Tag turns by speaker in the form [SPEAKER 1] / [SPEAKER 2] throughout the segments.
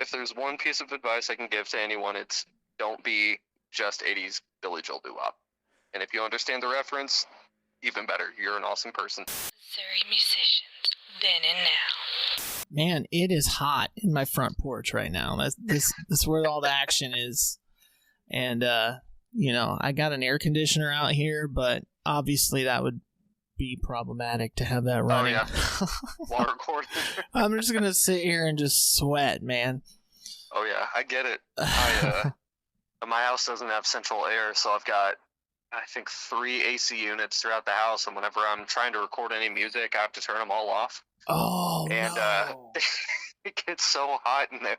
[SPEAKER 1] if there's one piece of advice I can give to anyone, it's don't be just 80s Billy Joel doo-wop. And if you understand the reference, even better. You're an awesome person.
[SPEAKER 2] Missouri musicians, then and now.
[SPEAKER 3] Man, it is hot in my front porch right now. That's where all the action is. And, I got an air conditioner out here, but obviously that would be problematic to have that running.
[SPEAKER 1] Oh, yeah. Water cord.
[SPEAKER 3] I'm just going to sit here and just sweat, man.
[SPEAKER 1] Oh, yeah. I get it. My house doesn't have central air, so I've got, I think, 3 AC units throughout the house, and whenever I'm trying to record any music, I have to turn them all off.
[SPEAKER 3] Oh,
[SPEAKER 1] and
[SPEAKER 3] no.
[SPEAKER 1] It gets so hot in there.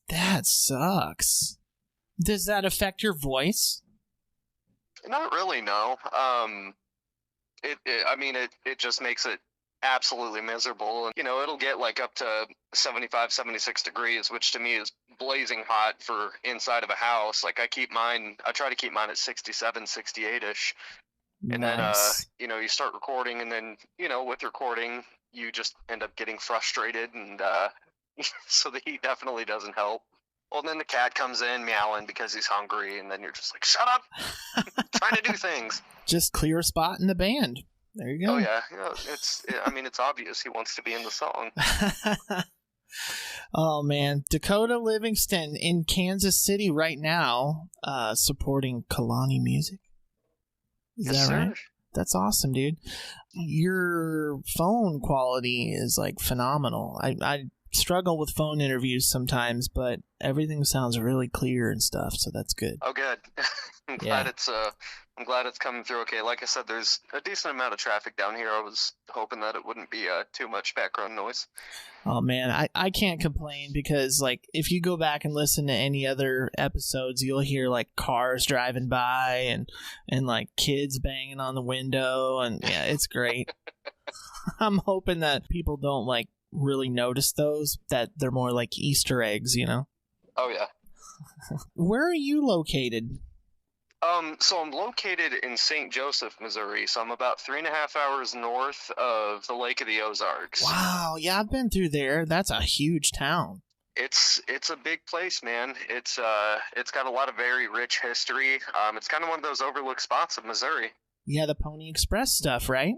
[SPEAKER 3] That sucks. Does that affect your voice?
[SPEAKER 1] Not really, no. It just makes it absolutely miserable. And, it'll get like up to 75, 76 degrees, which to me is blazing hot for inside of a house. Like I try to keep mine at 67, 68-ish. And
[SPEAKER 3] Nice.
[SPEAKER 1] then, you start recording, and then, with recording, you just end up getting frustrated, and so the heat definitely doesn't help. Well, then the cat comes in meowing because he's hungry, and then you're just like, shut up! I'm trying to do things.
[SPEAKER 3] Just clear a spot in the band. There you go.
[SPEAKER 1] Oh, yeah. It's obvious he wants to be in the song.
[SPEAKER 3] Oh, man. Dakota Livingston in Kansas City right now, supporting Kalani Music. Is
[SPEAKER 1] Yes,
[SPEAKER 3] that right?
[SPEAKER 1] sir.
[SPEAKER 3] That's awesome, dude. Your phone quality is like phenomenal. I struggle with phone interviews sometimes, but everything sounds really clear and stuff, so that's good.
[SPEAKER 1] Oh, good. I'm glad it's coming through okay. Like I said, there's a decent amount of traffic down here. I was hoping that it wouldn't be too much background noise.
[SPEAKER 3] Oh, man, I can't complain because, like, if you go back and listen to any other episodes, you'll hear, like, cars driving by and like, kids banging on the window, and, yeah, it's great. I'm hoping that people don't, like, really notice those, that they're more like Easter eggs,
[SPEAKER 1] Oh, yeah.
[SPEAKER 3] Where are you located?
[SPEAKER 1] So I'm located in St. Joseph, Missouri, so I'm about 3.5 hours north of the Lake of the Ozarks.
[SPEAKER 3] Wow, yeah, I've been through there. That's a huge town.
[SPEAKER 1] It's a big place, man. It's got a lot of very rich history. It's kind of one of those overlooked spots of Missouri.
[SPEAKER 3] Yeah, the Pony Express stuff, right?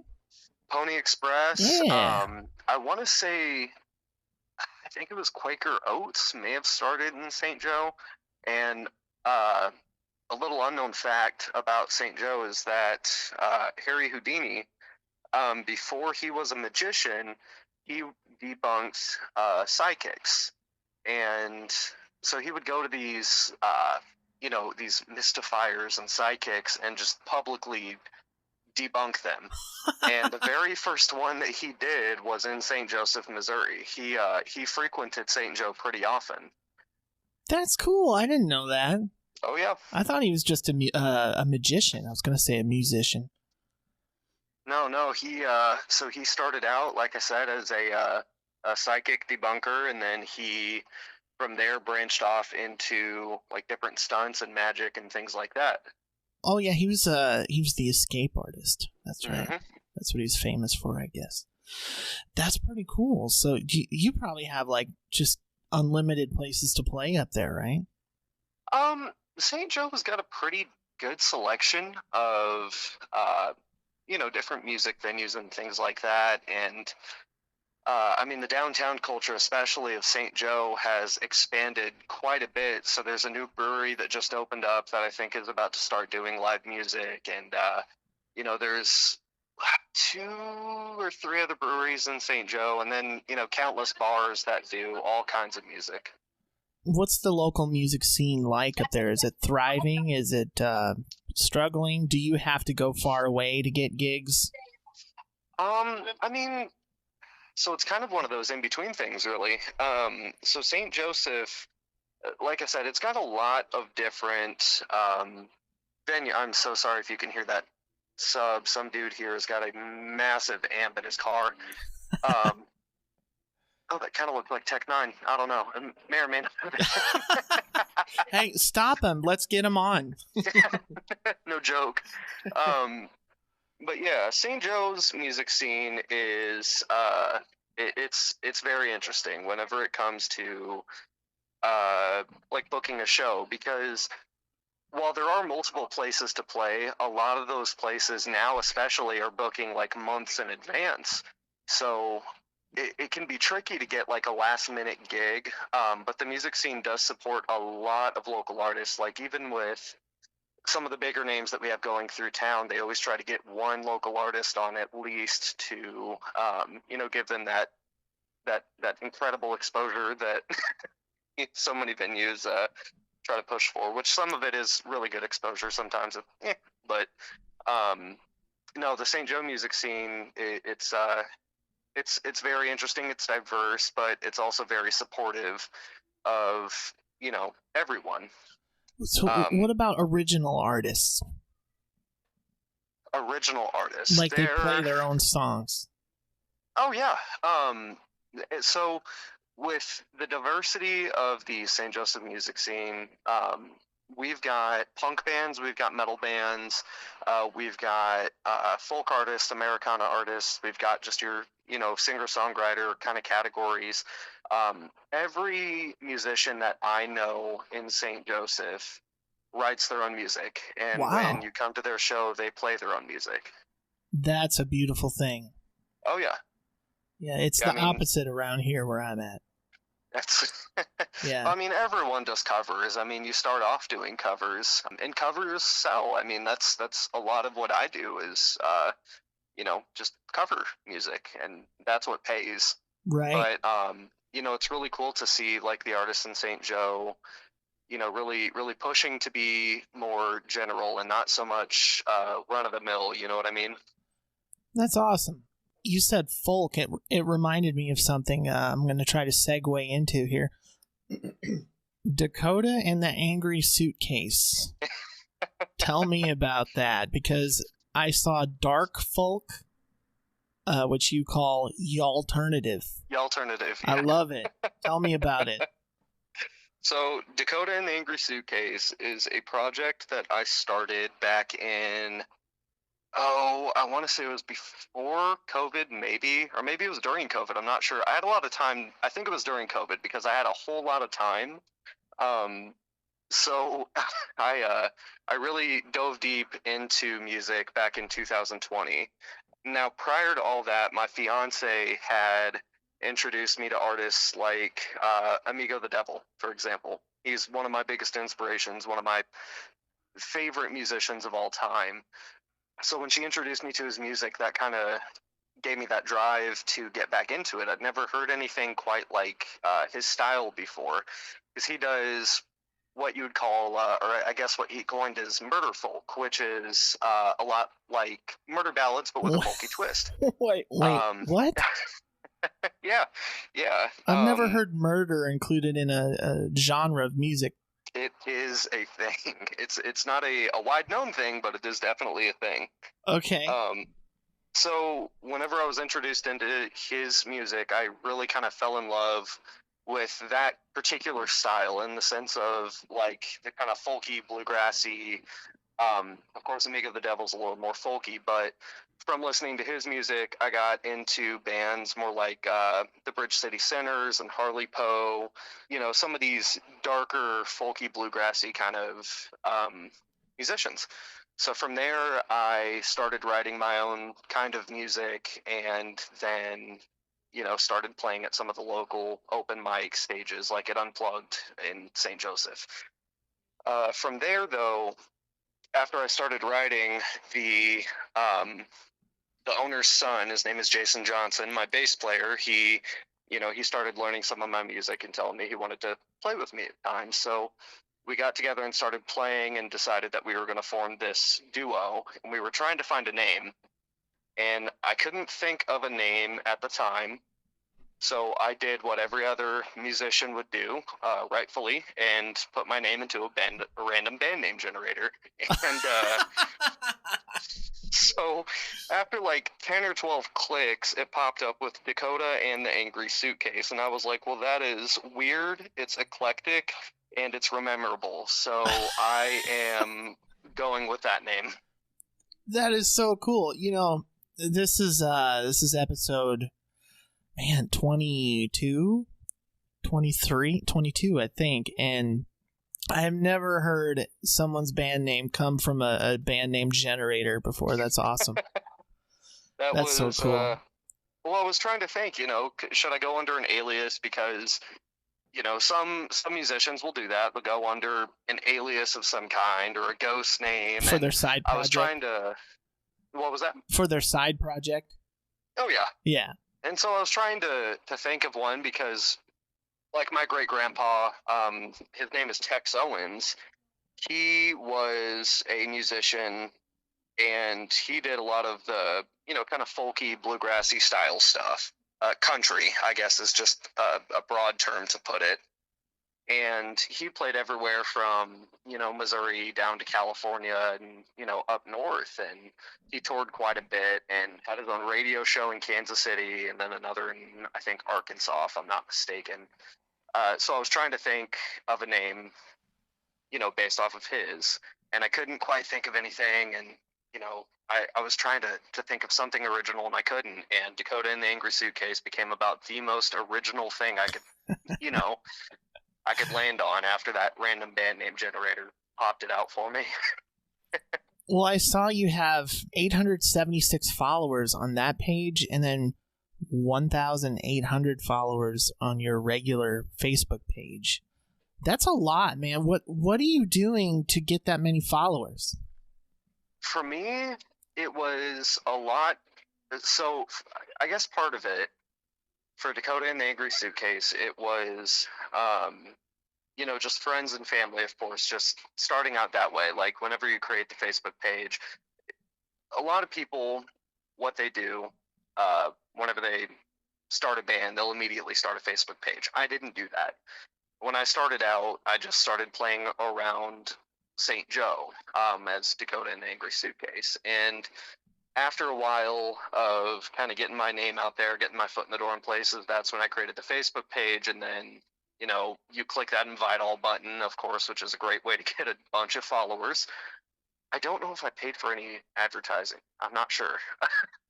[SPEAKER 1] Pony Express.
[SPEAKER 3] Yeah.
[SPEAKER 1] I want to say, I think it was Quaker Oats may have started in St. Joe, and a little unknown fact about St. Joe is that Harry Houdini, before he was a magician, he debunked psychics. And so he would go to these, these mystifiers and psychics and just publicly debunk them. And the very first one that he did was in St. Joseph, Missouri. He frequented St. Joe pretty often.
[SPEAKER 3] That's cool. I didn't know that.
[SPEAKER 1] Oh, yeah.
[SPEAKER 3] I thought he was just a magician. I was going to say a musician.
[SPEAKER 1] No. So he started out, like I said, as a psychic debunker, and then he, from there, branched off into like different stunts and magic and things like that.
[SPEAKER 3] Oh yeah, he was the escape artist. That's right.
[SPEAKER 1] Mm-hmm.
[SPEAKER 3] That's what he's famous for, I guess. That's pretty cool. So you probably have like just unlimited places to play up there, right?
[SPEAKER 1] St. Joe's got a pretty good selection of different music venues and things like that, and the downtown culture, especially of St. Joe, has expanded quite a bit. So there's a new brewery that just opened up that I think is about to start doing live music. And, there's 2 or 3 other breweries in St. Joe, and then, countless bars that do all kinds of music.
[SPEAKER 3] What's the local music scene like up there? Is it thriving? Is it struggling? Do you have to go far away to get gigs?
[SPEAKER 1] So it's kind of one of those in-between things, really. So St. Joseph, like I said, it's got a lot of different venue. I'm so sorry if you can hear that sub. Some dude here has got a massive amp in his car. Oh, that kind of looked like Tech 9. I don't know. May or may not.
[SPEAKER 3] Hey, stop him. Let's get him on.
[SPEAKER 1] No joke. But yeah, St. Joe's music scene is it's very interesting whenever it comes to like booking a show, because while there are multiple places to play, a lot of those places now especially are booking like months in advance. So it can be tricky to get like a last minute gig. But the music scene does support a lot of local artists. Like even with some of the bigger names that we have going through town, they always try to get one local artist on at least to, give them that incredible exposure that so many venues try to push for, which some of it is really good exposure, sometimes but no, the St. Joe music scene, it's very interesting, it's diverse, but it's also very supportive of everyone.
[SPEAKER 3] So what about original artists?
[SPEAKER 1] Original artists,
[SPEAKER 3] like they play their own songs.
[SPEAKER 1] Oh yeah. So with the diversity of the St. Joseph music scene, we've got punk bands, we've got metal bands, we've got folk artists, Americana artists, we've got just your, singer-songwriter kind of categories. Every musician that I know in St. Joseph writes their own music, and when you come to their show, they play their own music.
[SPEAKER 3] That's a beautiful thing.
[SPEAKER 1] Oh, yeah.
[SPEAKER 3] Yeah, it's opposite around here where I'm at.
[SPEAKER 1] That's
[SPEAKER 3] yeah.
[SPEAKER 1] I mean, everyone does covers. I mean, you start off doing covers, and covers sell. I mean, that's a lot of what I do is, just cover music, and that's what pays.
[SPEAKER 3] Right.
[SPEAKER 1] But, it's really cool to see, like, the artists in St. Joe, really, really pushing to be more general and not so much run-of-the-mill, you know what I mean?
[SPEAKER 3] That's awesome. You said folk. It reminded me of something I'm going to try to segue into here. Dakota and the Angry Suitcase. Tell me about that, because I saw dark folk, which you call y'alternative.
[SPEAKER 1] Y'alternative. Yeah.
[SPEAKER 3] I love it. Tell me about it.
[SPEAKER 1] So Dakota and the Angry Suitcase is a project that I started back in, I want to say it was before COVID, maybe, or maybe it was during COVID. I'm not sure. I had a lot of time. I think it was during COVID because I had a whole lot of time. So I really dove deep into music back in 2020. Now, prior to all that, my fiance had introduced me to artists like Amigo the Devil, for example. He's one of my biggest inspirations, one of my favorite musicians of all time. So when she introduced me to his music, that kind of gave me that drive to get back into it. I'd never heard anything quite like his style before, because he does what you would call, or I guess what he coined as murder folk, which is a lot like murder ballads, but with a folky twist.
[SPEAKER 3] Wait, what?
[SPEAKER 1] Yeah.
[SPEAKER 3] I've never heard murder included in a genre of music.
[SPEAKER 1] It is a thing. It's not a wide known thing, but it is definitely a thing.
[SPEAKER 3] Okay.
[SPEAKER 1] So whenever I was introduced into his music, I really kind of fell in love with that particular style, in the sense of like the kind of folky, bluegrassy. Of course, Amigo the Devil's a little more folky, but from listening to his music, I got into bands more like the Bridge City Sinners and Harley Poe, some of these darker, folky, bluegrassy kind of musicians. So from there, I started writing my own kind of music, and then, started playing at some of the local open mic stages, like at Unplugged in St. Joseph. From there, though, after I started writing, the owner's son, his name is Jason Johnson, my bass player, he started learning some of my music and telling me he wanted to play with me at times. So we got together and started playing and decided that we were going to form this duo, and we were trying to find a name, and I couldn't think of a name at the time. So I did what every other musician would do, rightfully, and put my name into a random band name generator. And so after like 10 or 12 clicks, it popped up with Dakota and the Angry Suitcase. And I was like, well, that is weird, it's eclectic, and it's rememberable. So I am going with that name.
[SPEAKER 3] That is so cool. This is episode... 22? 23, 22, I think, and I've never heard someone's band name come from a band named Generator before. That's awesome. That's so cool.
[SPEAKER 1] Well, I was trying to think, should I go under an alias? Because, some musicians will do that. They'll go under an alias of some kind or a ghost name.
[SPEAKER 3] For their side project?
[SPEAKER 1] I was trying to... What was that?
[SPEAKER 3] For their side project?
[SPEAKER 1] Oh, yeah.
[SPEAKER 3] Yeah.
[SPEAKER 1] And so I was trying to think of one because, like my great-grandpa, his name is Tex Owens. He was a musician, and he did a lot of the, kind of folky, bluegrassy style stuff. Country, I guess, is just a broad term to put it. And he played everywhere from, Missouri down to California and, up north. And he toured quite a bit and had his own radio show in Kansas City and then another in, I think, Arkansas, if I'm not mistaken. So I was trying to think of a name, based off of his. And I couldn't quite think of anything. And, I was trying to think of something original and I couldn't. And Dakota and the Angry Suitcase became about the most original thing I could, I could land on after that random band name Generator popped it out for me.
[SPEAKER 3] Well, I saw you have 876 followers on that page and then 1,800 followers on your regular Facebook page. That's a lot, man. What are you doing to get that many followers?
[SPEAKER 1] For me, it was a lot. So I guess part of it, for Dakota and the Angry Suitcase, it was, just friends and family, of course, just starting out that way. Like, whenever you create the Facebook page, a lot of people, what they do, whenever they start a band, they'll immediately start a Facebook page. I didn't do that. When I started out, I just started playing around St. Joe as Dakota and the Angry Suitcase. And after a while of kind of getting my name out there, getting my foot in the door in places, that's when I created the Facebook page. And then, you click that invite all button, of course, which is a great way to get a bunch of followers. I don't know if I paid for any advertising. I'm not sure.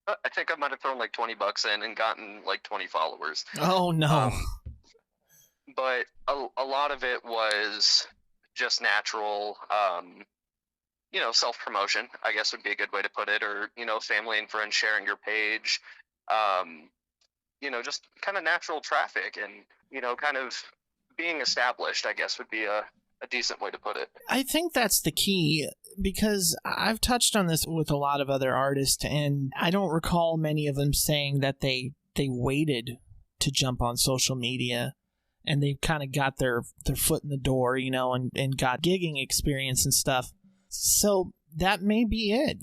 [SPEAKER 1] I think I might have thrown like $20 in and gotten like 20 followers.
[SPEAKER 3] Oh, no.
[SPEAKER 1] But a lot of it was just natural, self-promotion, I guess would be a good way to put it, or, family and friends sharing your page, just kind of natural traffic and, kind of being established, I guess would be a decent way to put it.
[SPEAKER 3] I think that's the key, because I've touched on this with a lot of other artists, and I don't recall many of them saying that they waited to jump on social media and they kind of got their foot in the door, and got gigging experience and stuff. So that may be it,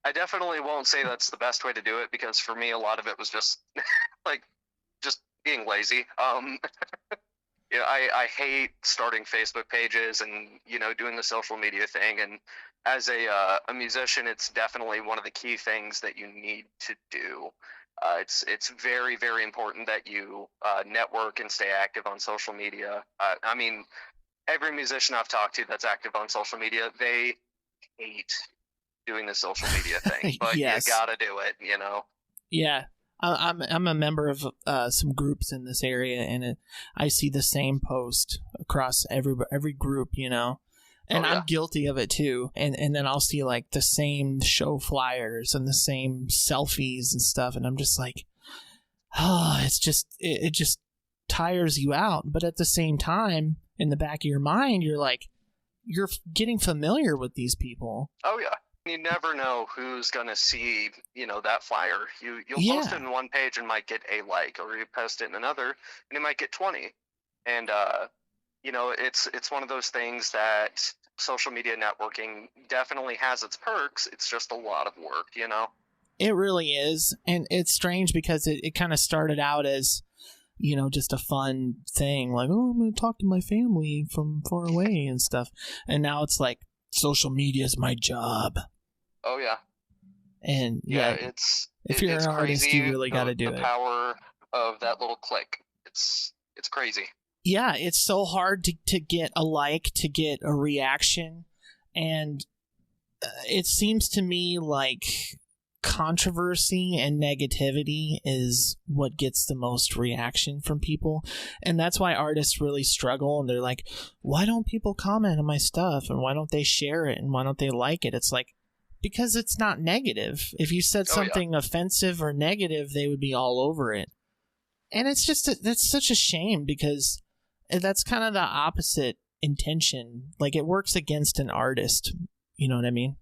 [SPEAKER 1] I definitely won't say that's the best way to do it, because for me, a lot of it was just just being lazy. I hate starting Facebook pages and, doing the social media thing. And as a musician, it's definitely one of the key things that you need to do. It's very, very important that you network and stay active on social media. I mean, every musician I've talked to that's active on social media, they hate doing the social media thing, but
[SPEAKER 3] yes.
[SPEAKER 1] You gotta do it,
[SPEAKER 3] Yeah. I'm a member of some groups in this area, and I see the same post across every group, and I'm guilty of it too. And then I'll see like the same show flyers and the same selfies and stuff, and I'm just like, it's just it just tires you out. But at the same time, in the back of your mind, you're getting familiar with these people.
[SPEAKER 1] Oh yeah. You never know who's gonna see, that flyer. You'll post it in one page and might get a like, or you post it in another and you might get 20. And it's one of those things that social media networking definitely has its perks. It's just a lot of work,
[SPEAKER 3] It really is, and it's strange because it kind of started out as, just a fun thing, like, oh, I'm gonna talk to my family from far away and stuff, and now it's like social media is my job.
[SPEAKER 1] Oh yeah.
[SPEAKER 3] And if you're an artist, you really got to do it.
[SPEAKER 1] The power of that little click. It's crazy.
[SPEAKER 3] Yeah, it's so hard to get a like, to get a reaction, and it seems to me like controversy and negativity is what gets the most reaction from people. And that's why artists really struggle. And they're like, why don't people comment on my stuff? And why don't they share it? And why don't they like it? It's like, because it's not negative. If you said something offensive or negative, they would be all over it. And it's just, that's such a shame, because that's kind of the opposite intention. Like, it works against an artist. You know what I mean?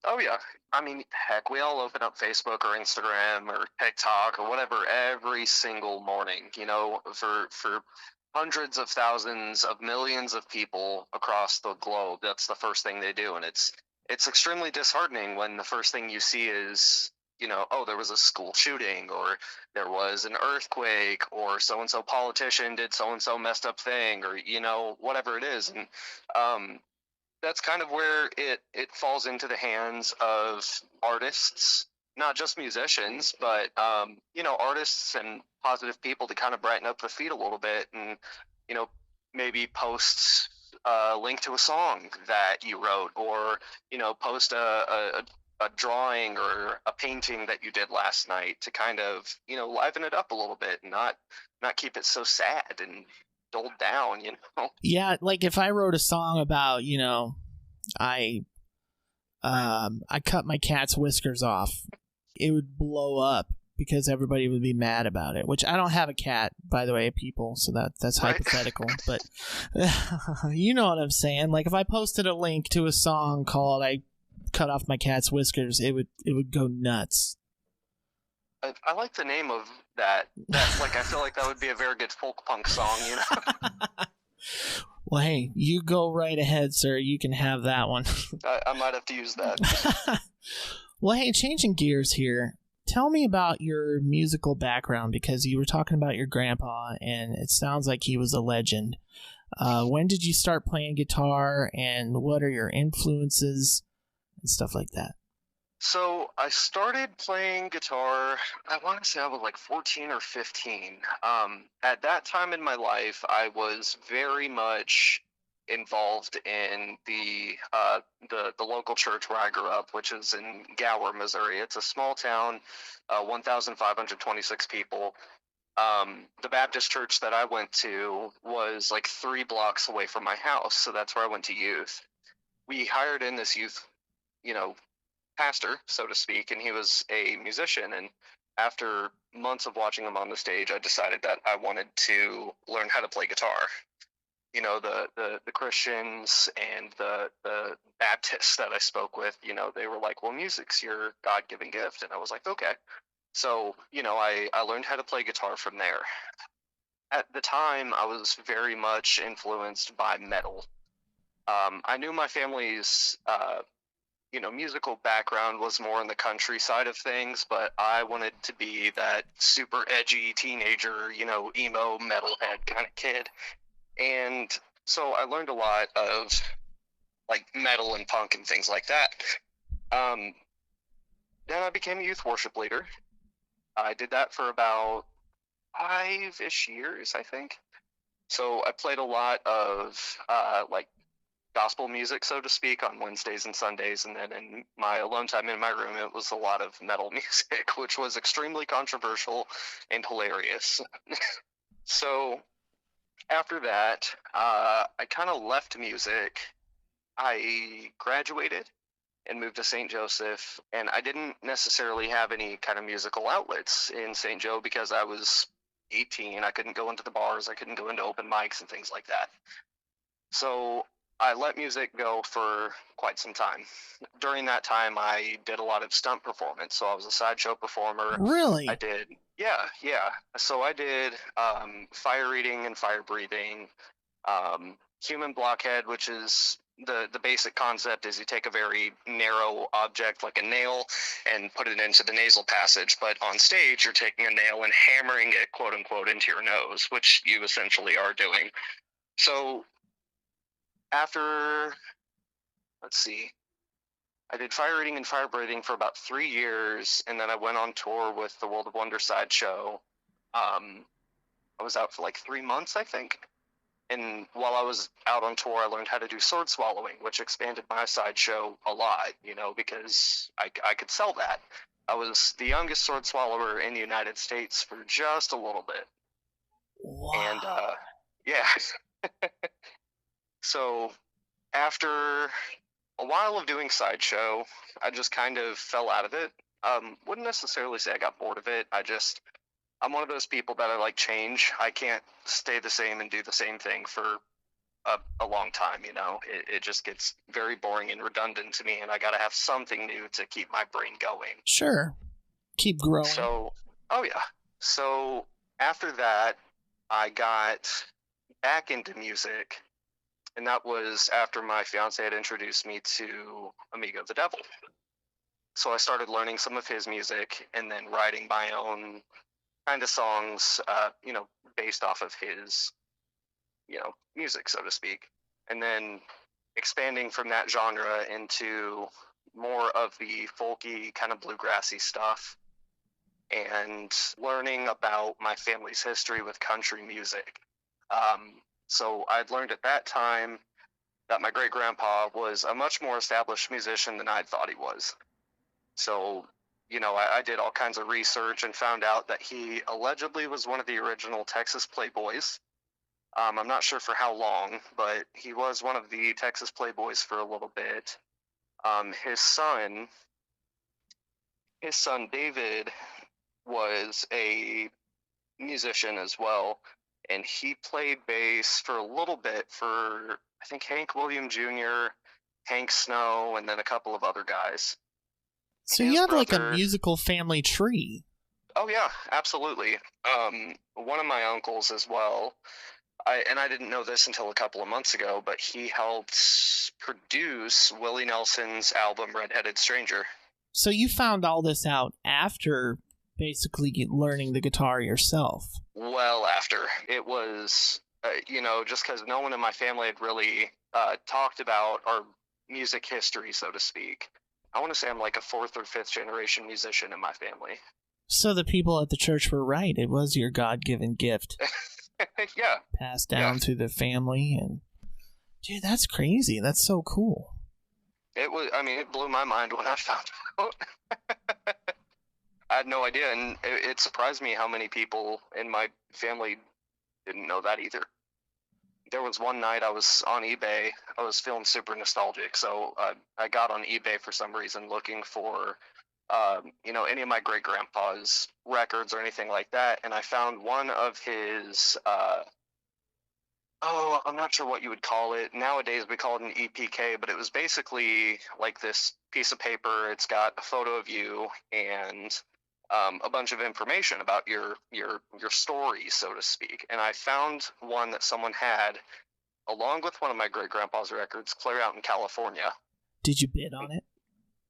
[SPEAKER 1] Oh, yeah. I mean, heck, we all open up Facebook or Instagram or TikTok or whatever every single morning, you know, for hundreds of thousands of millions of people across the globe. That's the first thing they do. And it's extremely disheartening when the first thing you see is, you know, oh, there was a school shooting, or there was an earthquake, or so-and-so politician did so-and-so messed up thing, or, you know, whatever it is. And that's kind of where it falls into the hands of artists, not just musicians, but, you know, artists and positive people to kind of brighten up the feed a little bit, and, you know, maybe post a link to a song that you wrote, or, you know, post a drawing or a painting that you did last night to kind of, you know, liven it up a little bit and not keep it so sad and dulled down, you know?
[SPEAKER 3] Yeah, like if I wrote a song about, you know, I cut my cat's whiskers off, it would blow up because everybody would be mad about it. Which, I don't have a cat, by the way, people, so that's right. Hypothetical. But you know what I'm saying. Like, if I posted a link to a song called "I Cut Off My Cat's Whiskers," it would go nuts.
[SPEAKER 1] I like the name of that. Like, I feel like that would be a very good folk punk song, you know?
[SPEAKER 3] Well, hey, you go right ahead, sir. You can have that one.
[SPEAKER 1] I might have to use that.
[SPEAKER 3] Well, hey, changing gears here. Tell me about your musical background, because you were talking about your grandpa, and it sounds like he was a legend. When did you start playing guitar, and what are your influences and stuff like that?
[SPEAKER 1] So I started playing guitar, I want to say I was like 14 or 15. At that time in my life, I was very much involved in the local church where I grew up, which is in Gower, Missouri. It's a small town, 1,526 people. The Baptist church that I went to was like 3 blocks away from my house, so that's where I went to youth. We hired in this youth, you know, pastor, so to speak, and he was a musician. And after months of watching him on the stage, I decided that I wanted to learn how to play guitar. You know, the Christians and the Baptists that I spoke with, you know, they were like, well, music's your God-given gift. And I was like, okay. So, you know, I learned how to play guitar from there. At the time, I was very much influenced by metal. I knew my family's you know, musical background was more in the country side of things, but I wanted to be that super edgy teenager, you know, emo metalhead kind of kid. And so I learned a lot of like metal and punk and things like that. Then I became a youth worship leader. I did that for about 5-ish years, I think. So I played a lot of like gospel music, so to speak, on Wednesdays and Sundays, and then in my alone time in my room, it was a lot of metal music, which was extremely controversial and hilarious. So after that, I kind of left music. I graduated and moved to St. Joseph, and I didn't necessarily have any kind of musical outlets in St. Joe because I was 18. I couldn't go into the bars, I couldn't go into open mics and things like that. So I let music go for quite some time. During that time, I did a lot of stunt performance. So I was a sideshow performer.
[SPEAKER 3] Really?
[SPEAKER 1] I did, yeah. So I did fire eating and fire breathing, human blockhead, which is the basic concept is you take a very narrow object like a nail and put it into the nasal passage. But on stage, you're taking a nail and hammering it, quote unquote, into your nose, which you essentially are doing. So after, let's see, I did fire eating and fire breathing for about 3 years, and then I went on tour with the World of Wonder sideshow. I was out for like 3 months, I think. And while I was out on tour, I learned how to do sword swallowing, which expanded my sideshow a lot, you know, because I could sell that. I was the youngest sword swallower in the United States for just a little bit.
[SPEAKER 3] Wow.
[SPEAKER 1] And yeah. So after a while of doing sideshow, I just kind of fell out of it. Wouldn't necessarily say I got bored of it. I'm one of those people that I like change. I can't stay the same and do the same thing for a long time, you know. It just gets very boring and redundant to me, and I gotta have something new to keep my brain going.
[SPEAKER 3] Sure. Keep growing.
[SPEAKER 1] So, oh yeah. So after that, I got back into music, and that was after my fiance had introduced me to Amigo the Devil. So I started learning some of his music and then writing my own kind of songs, based off of his, music, so to speak. And then expanding from that genre into more of the folky, kind of bluegrassy stuff, and learning about my family's history with country music. So I'd learned at that time that my great grandpa was a much more established musician than I'd thought he was. So, I did all kinds of research and found out that he allegedly was one of the original Texas Playboys. I'm not sure for how long, but he was one of the Texas Playboys for a little bit. His son David was a musician as well, and he played bass for a little bit for, I think, Hank William Jr., Hank Snow, and then a couple of other guys.
[SPEAKER 3] So you have like a musical family tree.
[SPEAKER 1] Oh yeah, absolutely. One of my uncles as well, I didn't know this until a couple of months ago, but he helped produce Willie Nelson's album Red-Headed Stranger.
[SPEAKER 3] So you found all this out after basically learning the guitar yourself?
[SPEAKER 1] Well, after. It was, just because no one in my family had really talked about our music history, so to speak. I want to say I'm like a 4th or 5th generation musician in my family.
[SPEAKER 3] So the people at the church were right. It was your God-given gift.
[SPEAKER 1] Yeah.
[SPEAKER 3] Passed down through the family. And dude, that's crazy. That's so cool.
[SPEAKER 1] It blew my mind when I found out. I had no idea, and it surprised me how many people in my family didn't know that either. There was one night I was on eBay. I was feeling super nostalgic, so I got on eBay for some reason looking for, any of my great-grandpa's records or anything like that, and I found one of his, I'm not sure what you would call it. Nowadays we call it an EPK, but it was basically like this piece of paper. It's got a photo of you and a bunch of information about your story, so to speak. And I found one that someone had along with one of my great-grandpa's records, clear out in California.
[SPEAKER 3] Did you bid on it?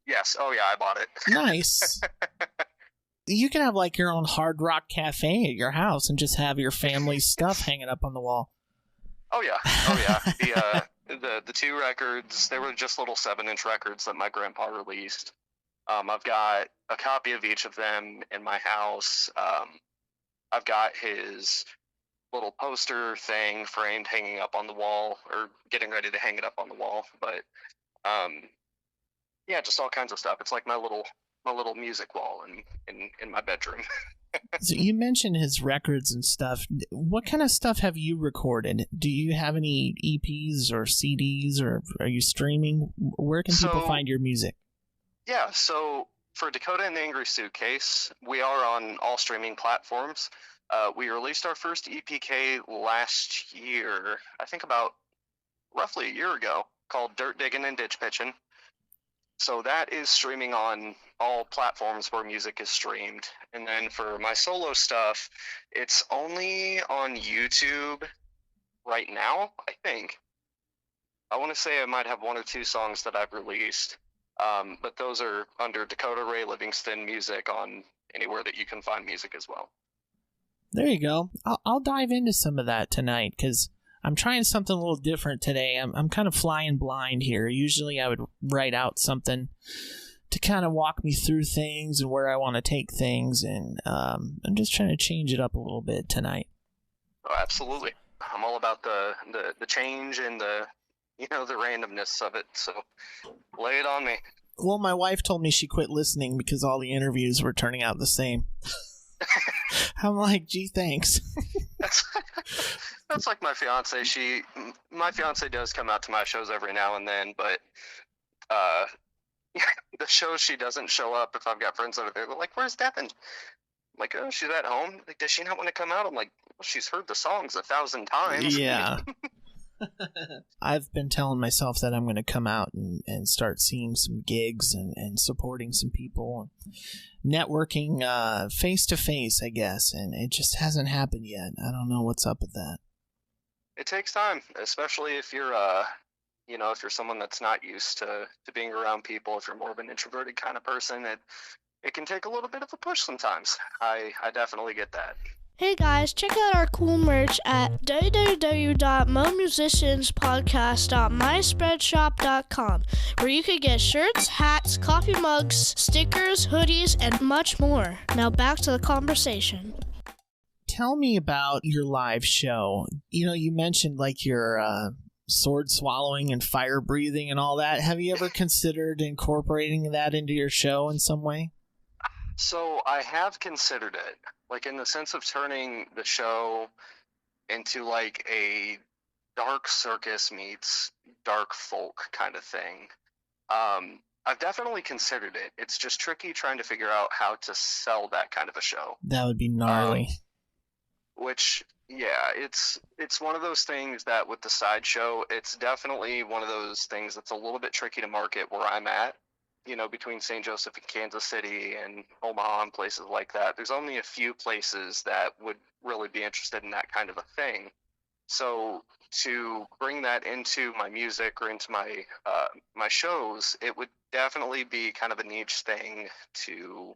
[SPEAKER 1] Yes. Oh, yeah, I bought it.
[SPEAKER 3] Nice. You can have like your own Hard Rock Cafe at your house and just have your family's stuff hanging up on the wall.
[SPEAKER 1] Oh, yeah. Oh, yeah. The 2 records, they were just little 7-inch records that my grandpa released. I've got a copy of each of them in my house. I've got his little poster thing framed, hanging up on the wall, or getting ready to hang it up on the wall. But yeah, just all kinds of stuff. It's like my little music wall in my bedroom.
[SPEAKER 3] So you mentioned his records and stuff. What kind of stuff have you recorded? Do you have any EPs or CDs, or are you streaming? Where can people find your music?
[SPEAKER 1] Yeah, so for Dakota and the Angry Suitcase, we are on all streaming platforms. We released our first EPK last year, I think about roughly a year ago, called Dirt Diggin' and Ditch Pitchin'. So that is streaming on all platforms where music is streamed. And then for my solo stuff, it's only on YouTube right now, I think. I want to say I might have 1 or 2 songs that I've released, but those are under Dakota Livingston music on anywhere that you can find music as well.
[SPEAKER 3] There you go. I'll dive into some of that tonight, because I'm trying something a little different today. I'm kind of flying blind here. Usually I would write out something to kind of walk me through things and where I want to take things, and I'm just trying to change it up a little bit tonight.
[SPEAKER 1] Oh, absolutely. I'm all about the change and the randomness of it, so lay it on me.
[SPEAKER 3] Well, my wife told me she quit listening because all the interviews were turning out the same. I'm like, gee, thanks.
[SPEAKER 1] That's like my fiance. My fiance does come out to my shows every now and then, but uh, the shows she doesn't show up if I've got friends over there. They're like, "Where's Devin?" I'm like, "Oh, she's at home." Like, does she not want to come out? I'm like, well, she's heard the songs 1,000 times.
[SPEAKER 3] Yeah. I've been telling myself that I'm going to come out and start seeing some gigs and supporting some people, networking face to face, I guess, and it just hasn't happened yet. I don't know what's up with that.
[SPEAKER 1] It takes time, especially if you're if you're someone that's not used to being around people. If you're more of an introverted kind of person, it can take a little bit of a push sometimes. I definitely get that.
[SPEAKER 4] Hey guys, check out our cool merch at www.momusicianspodcast.myspreadshop.com, where you can get shirts, hats, coffee mugs, stickers, hoodies, and much more. Now back to the conversation.
[SPEAKER 3] Tell me about your live show. You mentioned like your sword swallowing and fire breathing and all that. Have you ever considered incorporating that into your show in some way?
[SPEAKER 1] So I have considered it, like in the sense of turning the show into like a dark circus meets dark folk kind of thing. I've definitely considered it. It's just tricky trying to figure out how to sell that kind of a show.
[SPEAKER 3] That would be gnarly.
[SPEAKER 1] Which, yeah, it's one of those things that with the sideshow, it's definitely one of those things that's a little bit tricky to market where I'm at. Between St. Joseph and Kansas City and Omaha and places like that, there's only a few places that would really be interested in that kind of a thing. So to bring that into my music or into my my shows, it would definitely be kind of a niche thing to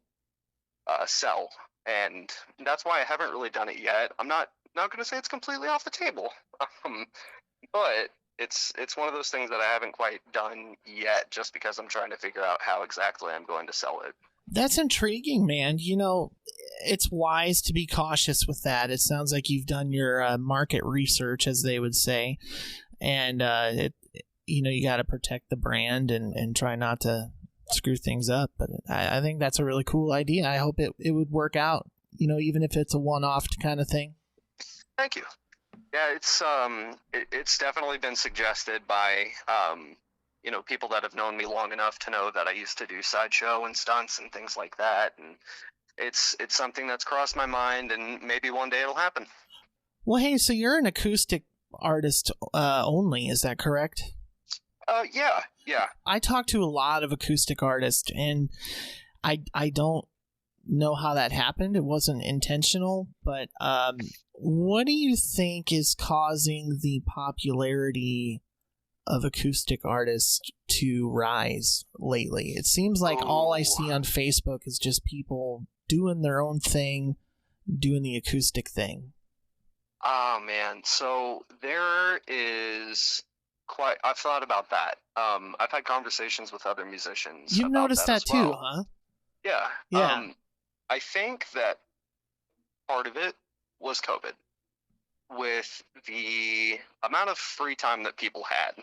[SPEAKER 1] sell, and that's why I haven't really done it yet. I'm not going to say it's completely off the table, but it's one of those things that I haven't quite done yet, just because I'm trying to figure out how exactly I'm going to sell it.
[SPEAKER 3] That's intriguing, man. It's wise to be cautious with that. It sounds like you've done your market research, as they would say, and you got to protect the brand and try not to screw things up. But I think that's a really cool idea. I hope it would work out, even if it's a one-off kind of thing.
[SPEAKER 1] Thank you. Yeah, it's definitely been suggested by people that have known me long enough to know that I used to do sideshow and stunts and things like that, and it's something that's crossed my mind, and maybe one day it'll happen.
[SPEAKER 3] Well, hey, so you're an acoustic artist only, is that correct?
[SPEAKER 1] Yeah.
[SPEAKER 3] I talk to a lot of acoustic artists, and I don't know how that happened. It wasn't intentional, but what do you think is causing the popularity of acoustic artists to rise lately? It seems like all I see on Facebook is just people doing their own thing, doing the acoustic thing.
[SPEAKER 1] Oh, man. So there is I've thought about that. I've had conversations with other musicians.
[SPEAKER 3] You've noticed that too, huh?
[SPEAKER 1] Yeah.
[SPEAKER 3] Yeah.
[SPEAKER 1] I think that part of it was COVID. With the amount of free time that people had,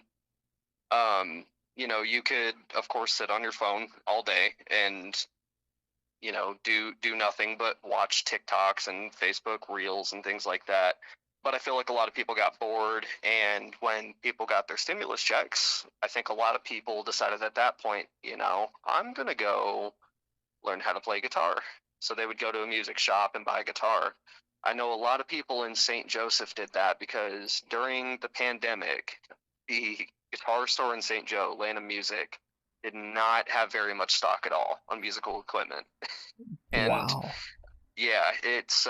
[SPEAKER 1] you could, of course, sit on your phone all day and, do nothing but watch TikToks and Facebook Reels and things like that. But I feel like a lot of people got bored, and when people got their stimulus checks, I think a lot of people decided at that point, I'm going to go learn how to play guitar. So they would go to a music shop and buy a guitar. I know a lot of people in St. Joseph did that because during the pandemic, the guitar store in St. Joe, Land of Music, did not have very much stock at all on musical equipment. And
[SPEAKER 3] wow.
[SPEAKER 1] Yeah, it's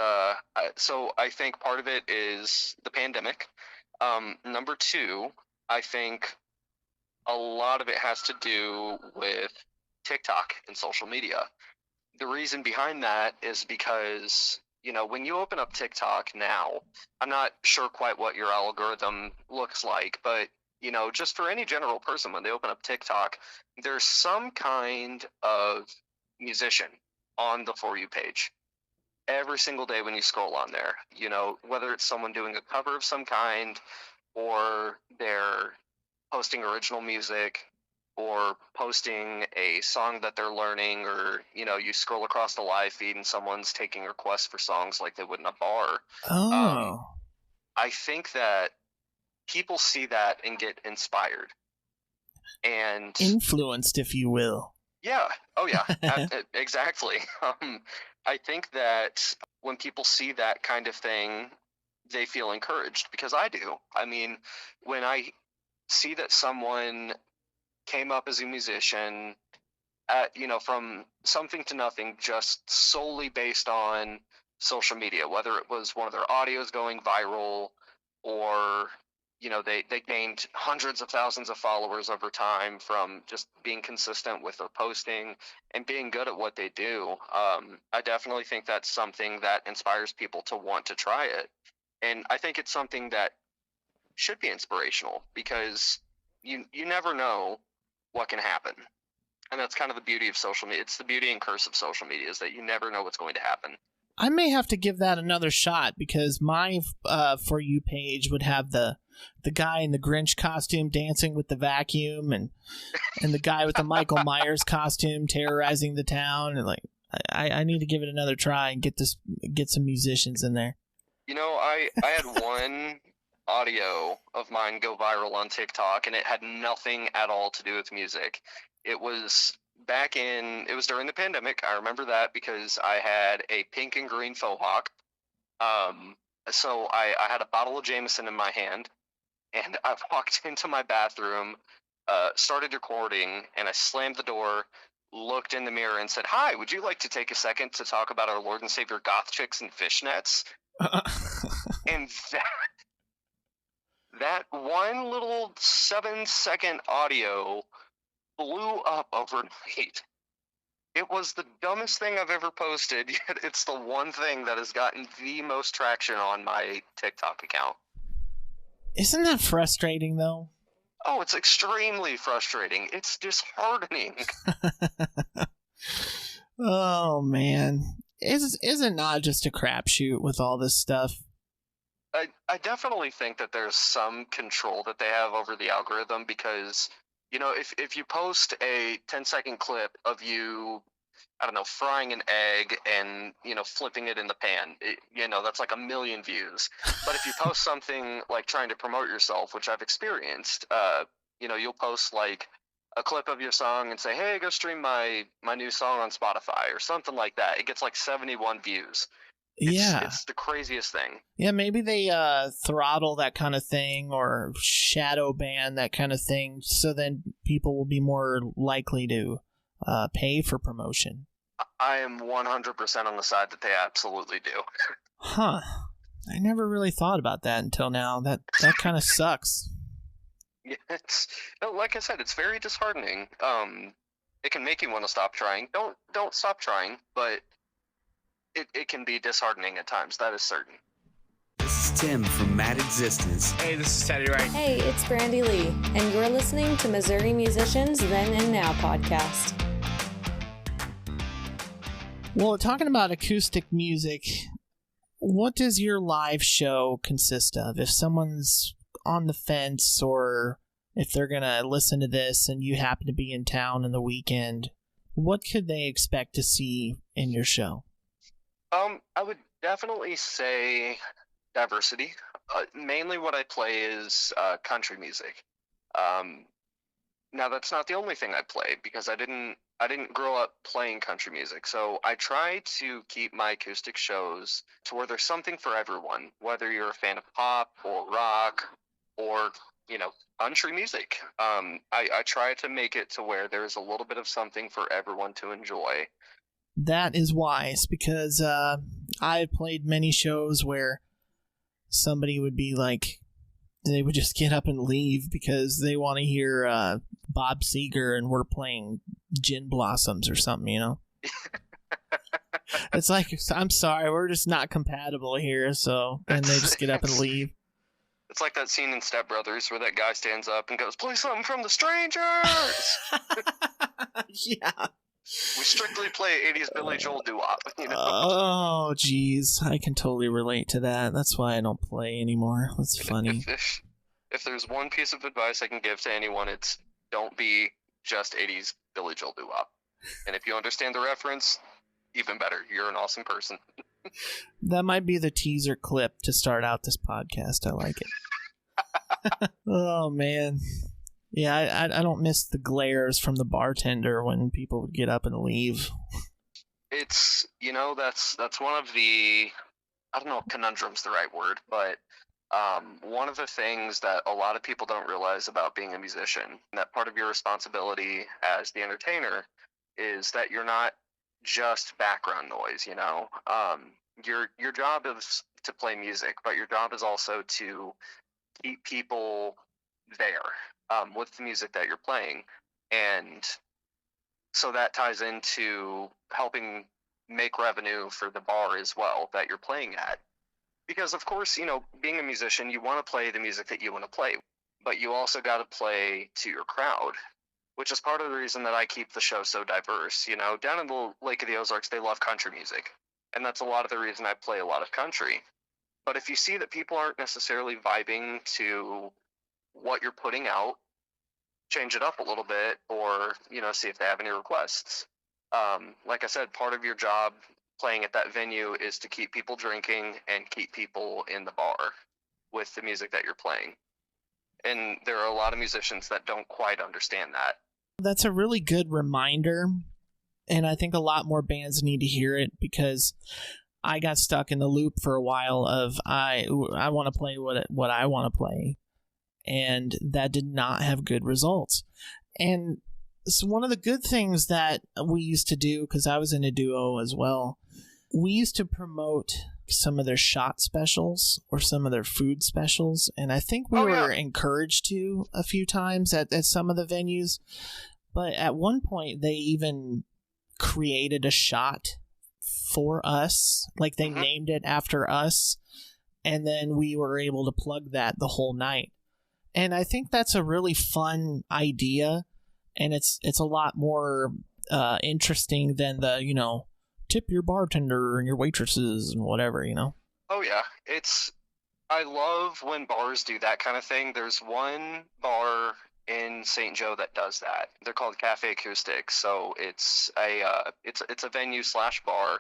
[SPEAKER 1] so I think part of it is the pandemic. Number two, I think a lot of it has to do with TikTok and social media. The reason behind that is because, when you open up TikTok now, I'm not sure quite what your algorithm looks like, but, just for any general person, when they open up TikTok, there's some kind of musician on the For You page. Every single day when you scroll on there, whether it's someone doing a cover of some kind or they're posting original music, or posting a song that they're learning, or you scroll across the live feed and someone's taking requests for songs like they would in a bar.
[SPEAKER 3] Oh.
[SPEAKER 1] I think that people see that and get inspired and
[SPEAKER 3] Influenced, if you will.
[SPEAKER 1] yeah. Oh yeah. Exactly. I think that when people see that kind of thing, they feel encouraged, because I do. I mean, when I see that someone came up as a musician from something to nothing, just solely based on social media, whether it was one of their audios going viral, or they gained hundreds of thousands of followers over time from just being consistent with their posting and being good at what they do. I definitely think that's something that inspires people to want to try it. And I think it's something that should be inspirational, because you never know what can happen. And that's kind of the beauty of social media. It's the beauty and curse of social media, is that you never know what's going to happen.
[SPEAKER 3] I may have to give that another shot, because my For You page would have the guy in the Grinch costume dancing with the vacuum, and the guy with the Michael Myers costume terrorizing the town, and I need to give it another try and get some musicians in there.
[SPEAKER 1] I had one audio of mine go viral on TikTok, and it had nothing at all to do with music. It was during the pandemic. I remember that because I had a pink and green faux hawk. So I had a bottle of Jameson in my hand, and I walked into my bathroom, started recording, and I slammed the door, looked in the mirror, and said, "Hi, would you like to take a second to talk about our Lord and Savior goth chicks and fishnets?" And that one little 7-second audio blew up overnight. It was the dumbest thing I've ever posted, yet it's the one thing that has gotten the most traction on my TikTok account.
[SPEAKER 3] Isn't that frustrating, though?
[SPEAKER 1] Oh, it's extremely frustrating. It's disheartening.
[SPEAKER 3] Oh, man. Is it not just a crapshoot with all this stuff?
[SPEAKER 1] I definitely think that there's some control that they have over the algorithm, because if you post a 10-second clip of you, I don't know, frying an egg and flipping it in the pan, that's like 1 million views. But if you post something like trying to promote yourself, which I've experienced, you'll post like a clip of your song and say, "Hey, go stream my new song on Spotify," or something like that. It gets like 71 views. It's the craziest thing. Yeah,
[SPEAKER 3] maybe they throttle that kind of thing, or shadow ban that kind of thing, so then people will be more likely to pay for promotion.
[SPEAKER 1] I am 100% on the side that they absolutely do.
[SPEAKER 3] Huh. I never really thought about that until now. That kind of sucks.
[SPEAKER 1] Yeah, like I said, it's very disheartening. It can make you want to stop trying. Don't stop trying, but it can be disheartening at times. That is certain.
[SPEAKER 5] This is Tim from Mad Existence.
[SPEAKER 6] Hey, this is Teddy Wright.
[SPEAKER 7] Hey, it's Brandy Lee, and you're listening to Missouri Musicians Then and Now podcast.
[SPEAKER 3] Well, talking about acoustic music, what does your live show consist of? If someone's on the fence, or if they're going to listen to this and you happen to be in town on the weekend, what could they expect to see in your show?
[SPEAKER 1] I would definitely say diversity. Mainly what I play is country music. Now that's not the only thing I play, because I didn't grow up playing country music. So I try to keep my acoustic shows to where there's something for everyone, whether you're a fan of pop or rock or country music. I try to make it to where there's a little bit of something for everyone to enjoy.
[SPEAKER 3] That is wise, because I've played many shows where somebody would be like, they would just get up and leave because they want to hear Bob Seger and we're playing Gin Blossoms or something, It's like, I'm sorry, we're just not compatible here, so, and they just get up and leave.
[SPEAKER 1] It's like that scene in Step Brothers where that guy stands up and goes, "Play something from the Strangers!"
[SPEAKER 3] Yeah.
[SPEAKER 1] We strictly play 80s Billy Joel doo-wop,
[SPEAKER 3] Oh, jeez. I can totally relate to that. That's why I don't play anymore. That's funny.
[SPEAKER 1] If there's one piece of advice I can give to anyone, it's don't be just 80s Billy Joel doo-wop. And if you understand the reference, even better. You're an awesome person.
[SPEAKER 3] That might be the teaser clip to start out this podcast. I like it. Oh, man. Yeah, I don't miss the glares from the bartender when people would get up and leave.
[SPEAKER 1] It's, that's one of the, I don't know if conundrum's the right word, but one of the things that a lot of people don't realize about being a musician, that part of your responsibility as the entertainer is that you're not just background noise, your job is to play music, but your job is also to keep people there with the music that you're playing. And so that ties into helping make revenue for the bar as well that you're playing at. Because, of course, being a musician, you want to play the music that you want to play, but you also got to play to your crowd, which is part of the reason that I keep the show so diverse. Down in the Lake of the Ozarks, they love country music, and that's a lot of the reason I play a lot of country. But if you see that people aren't necessarily vibing to what you're putting out, change it up a little bit, or, see if they have any requests. Like I said, part of your job playing at that venue is to keep people drinking and keep people in the bar with the music that you're playing. And there are a lot of musicians that don't quite understand that.
[SPEAKER 3] That's a really good reminder, and I think a lot more bands need to hear it, because I got stuck in the loop for a while of I want to play what I want to play, and that did not have good results. And so one of the good things that we used to do, because I was in a duo as well, we used to promote some of their shot specials or some of their food specials, and I think we were encouraged to a few times at some of the venues. But at one point, they even created a shot for us, like they named it after us, and then we were able to plug that the whole night. And I think that's a really fun idea, and it's a lot more interesting than the, tip your bartender and your waitresses and whatever,
[SPEAKER 1] Oh, yeah. I love when bars do that kind of thing. There's one bar in St. Joe that does that. They're called Cafe Acoustic. So it's a venue/bar.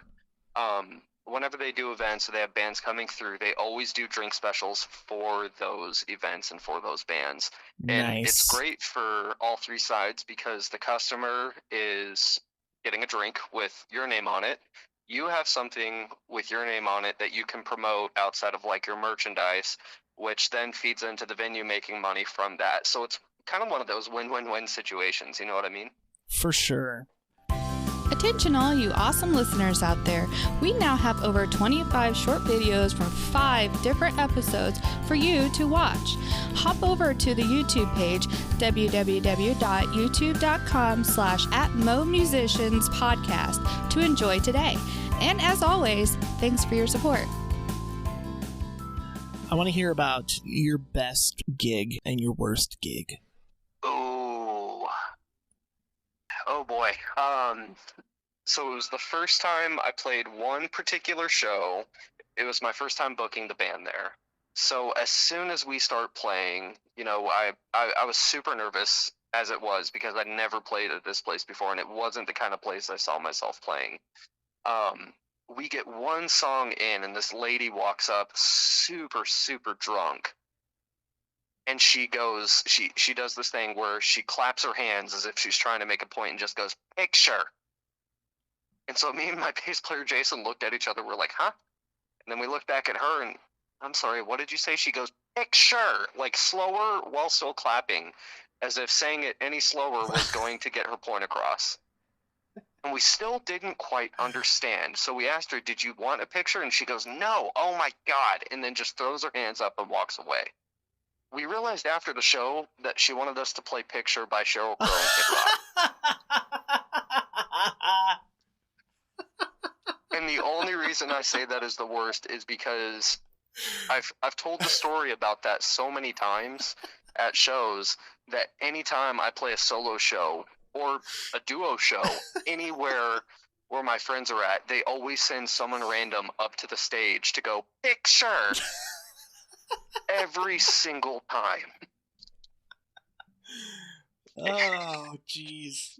[SPEAKER 1] Whenever they do events, so they have bands coming through, they always do drink specials for those events and for those bands. And it's great for all three sides, because the customer is getting a drink with your name on it. You have something with your name on it that you can promote outside of like your merchandise, which then feeds into the venue making money from that. So it's kind of one of those win-win-win situations, you know what I mean?
[SPEAKER 3] For sure.
[SPEAKER 6] Attention all you awesome listeners out there. We now have over 25 short videos from 5 different episodes for you to watch. Hop over to the YouTube page, www.youtube.com/@momusicianspodcast to enjoy today. And as always, thanks for your support.
[SPEAKER 3] I want to hear about your best gig and your worst gig.
[SPEAKER 1] Oh boy. So it was the first time I played one particular show. It was my first time booking the band there. So as soon as we start playing, I was super nervous as it was, because I'd never played at this place before, and it wasn't the kind of place I saw myself playing. We get one song in, and this lady walks up super, super drunk. And she goes, she does this thing where she claps her hands as if she's trying to make a point and just goes, "Picture." And so me and my bass player Jason looked at each other. We're like, "Huh?" And then we looked back at her and, "I'm sorry, what did you say?" She goes, "Picture," like slower while still clapping, as if saying it any slower was going to get her point across. And we still didn't quite understand. So we asked her, "Did you want a picture?" And she goes, "No, oh my God," and then just throws her hands up and walks away. We realized after the show that she wanted us to play Picture by Sheryl Crow and Kid Rock. And the only reason I say that is the worst is because I've told the story about that so many times at shows that anytime I play a solo show or a duo show anywhere where my friends are at, they always send someone random up to the stage to go, "Picture." Every single time.
[SPEAKER 3] Oh, jeez.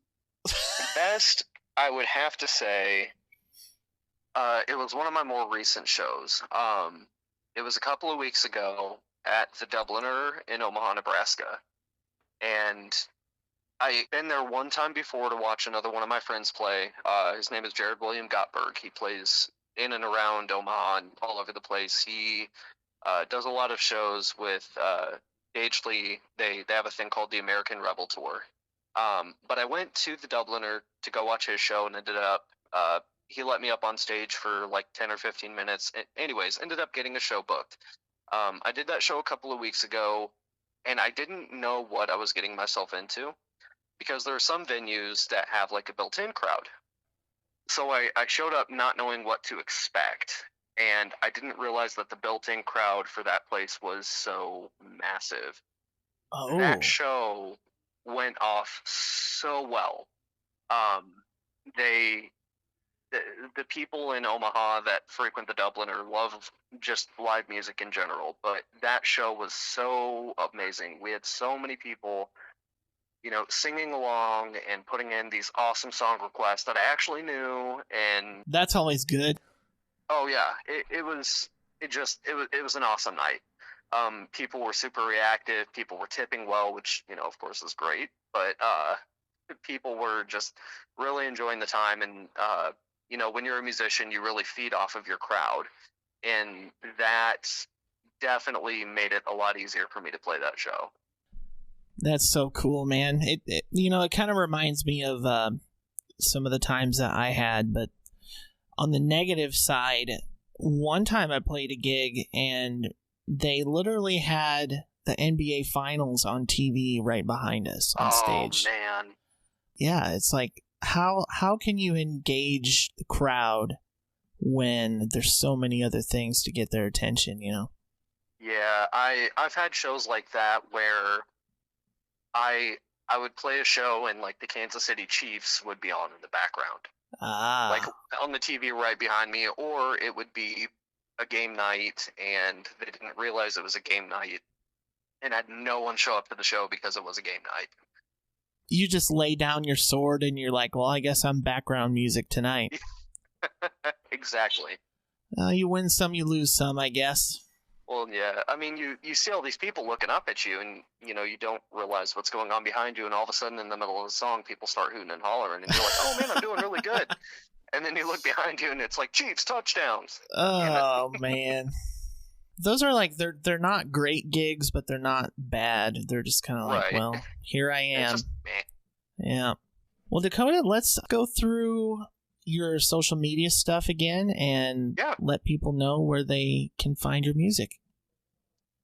[SPEAKER 1] Best, I would have to say, it was one of my more recent shows. It was a couple of weeks ago at the Dubliner in Omaha, Nebraska. And I've been there one time before to watch another one of my friends play. His name is Jared William Gottberg. He plays in and around Omaha and all over the place. He does a lot of shows with Gage Lee. They have a thing called the American Rebel Tour. But I went to the Dubliner to go watch his show and ended up, he let me up on stage for like 10 or 15 minutes. Anyways, ended up getting a show booked. I did that show a couple of weeks ago, and I didn't know what I was getting myself into because there are some venues that have like a built-in crowd. So I showed up not knowing what to expect, and I didn't realize that the built-in crowd for that place was so massive.
[SPEAKER 3] Oh.
[SPEAKER 1] That show went off so well. The people in Omaha that frequent the Dubliner love just live music in general, but that show was so amazing. We had so many people, singing along and putting in these awesome song requests that I actually knew, and
[SPEAKER 3] that's always good.
[SPEAKER 1] Oh yeah, it was an awesome night. People were super reactive. People were tipping well, which of course is great. But people were just really enjoying the time, and when you're a musician, you really feed off of your crowd, and that definitely made it a lot easier for me to play that show.
[SPEAKER 3] That's so cool, man. It kind of reminds me of some of the times that I had, but on the negative side, one time I played a gig and they literally had the NBA Finals on TV right behind us on stage.
[SPEAKER 1] Oh, man.
[SPEAKER 3] Yeah, it's like, how can you engage the crowd when there's so many other things to get their attention,
[SPEAKER 1] Yeah, I've had shows like that where I would play a show and like the Kansas City Chiefs would be on in the background. Like on the TV right behind me, or it would be a game night and they didn't realize it was a game night and had no one show up to the show because it was a game night.
[SPEAKER 3] You just lay down your sword and you're like, well, I guess I'm background music tonight.
[SPEAKER 1] Exactly.
[SPEAKER 3] You win some, you lose some, I guess.
[SPEAKER 1] Well, yeah. I mean, you see all these people looking up at you, and you don't realize what's going on behind you, and all of a sudden, in the middle of the song, people start hooting and hollering, and you're like, "Oh man, I'm doing really good." And then you look behind you, and it's like Chiefs touchdowns.
[SPEAKER 3] Oh man, those are like they're not great gigs, but they're not bad. They're just kind of like, well, here I am.
[SPEAKER 1] Just,
[SPEAKER 3] yeah. Well, Dakota, let's go through your social media stuff again and let people know where they can find your music.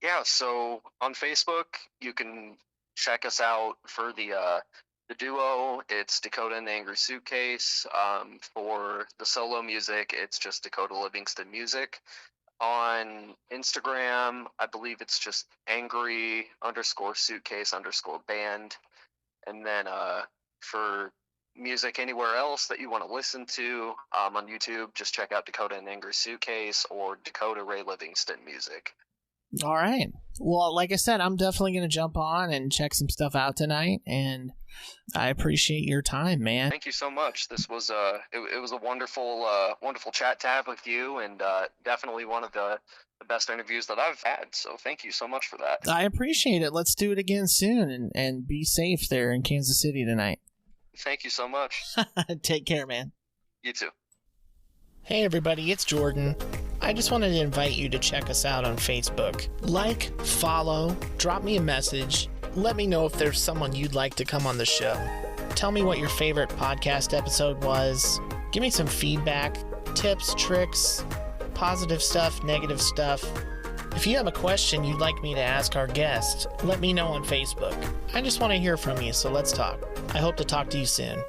[SPEAKER 1] Yeah, so on Facebook, you can check us out for the duo. It's Dakota and the Angry Suitcase. For the solo music, it's just Dakota Livingston Music. On Instagram, I believe it's just angry_suitcase_band. And then for music anywhere else that you want to listen to, on YouTube, just check out Dakota and Angry Suitcase or Dakota Ray Livingston Music.
[SPEAKER 3] All right. Well, like I said, I'm definitely going to jump on and check some stuff out tonight, and I appreciate your time, man.
[SPEAKER 1] Thank you so much. This was it was a wonderful chat to have with you, and definitely one of the best interviews that I've had. So thank you so much for that.
[SPEAKER 3] I appreciate it. Let's do it again soon, and be safe there in Kansas City tonight.
[SPEAKER 1] Thank you so much.
[SPEAKER 3] Take care, man.
[SPEAKER 1] You too.
[SPEAKER 3] Hey everybody, it's Jordan. I just wanted to invite you to check us out on Facebook. Like, follow, drop me a message. Let me know if there's someone you'd like to come on the show. Tell me what your favorite podcast episode was. Give me some feedback, tips, tricks, positive stuff, negative stuff. If you have a question you'd like me to ask our guest, let me know on Facebook. I just want to hear from you, so let's talk. I hope to talk to you soon.